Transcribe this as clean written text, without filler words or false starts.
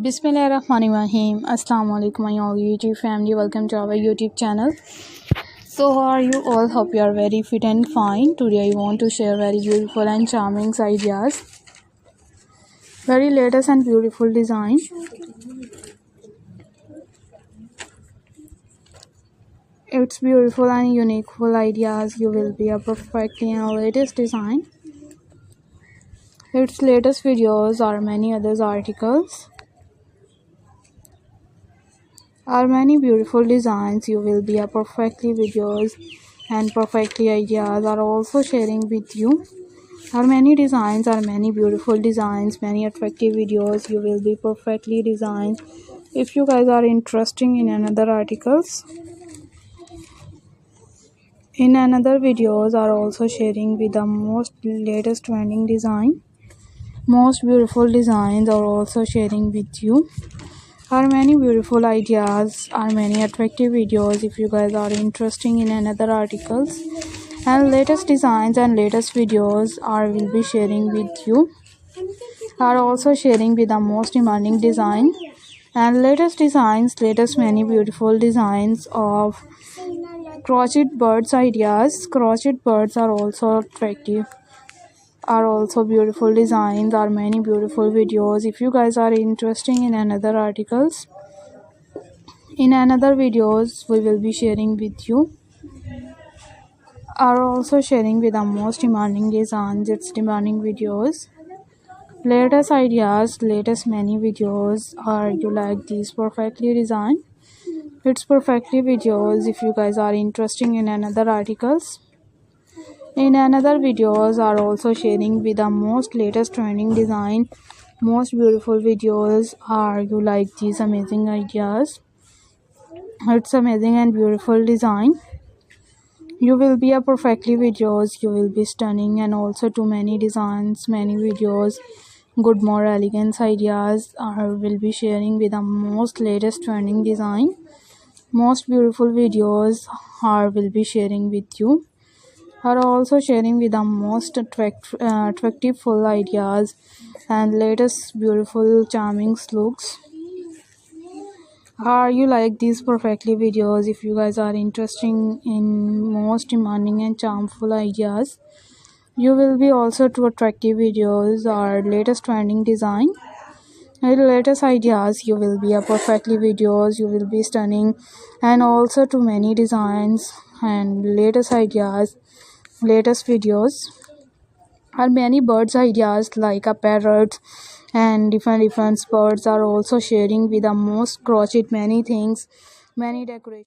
Bismillahirrahmanirrahim. Assalamu alaikum my all YouTube family. Welcome to our YouTube channel. So how are you all? Hope you are very fit and fine. Today I want to share very beautiful and charming ideas. Very latest and beautiful design. It's beautiful and unique ideas. You will be a perfectly and latest design. Its latest videos or many others articles. Are many beautiful designs. You will be a perfectly videos and perfectly ideas are also sharing with you. Are many designs, are many beautiful designs, many attractive videos. You will be perfectly designed. If you guys are interested in another articles, in another videos are also sharing with the most latest trending design. Most beautiful designs are also sharing with you. Are many beautiful ideas, are many attractive videos. If you guys are interested in another articles and latest designs and latest videos are will be sharing with you. Are also sharing with the most demanding design and latest designs, latest many beautiful designs of crochet birds ideas. Crochet birds are also attractive, are also beautiful designs, are many beautiful videos. If you guys are interested in another articles, in another videos we will be sharing with you. Are also sharing with the most demanding designs, its demanding videos, latest ideas, latest many videos. Are you like these perfectly designed? It's perfectly videos. If you guys are interested in another articles, in another videos are also sharing with the most latest trending design, most beautiful videos. Are you like these amazing ideas? It's amazing and beautiful design. You will be a perfectly videos. You will be stunning and also too many designs, many videos. Good more elegance ideas are will be sharing with the most latest trending design. Most beautiful videos are will be sharing with you. Are also sharing with the most attractive full ideas and latest beautiful charming looks. Are you like these perfectly videos? If you guys are interested in most demanding and charmful ideas, you will be also to attractive videos or latest trending design and latest ideas. You will be a perfectly videos. You will be stunning and also to many designs and latest ideas, latest videos. Are many birds ideas like a parrot and different birds are also sharing with the most crochet many things, many decorations.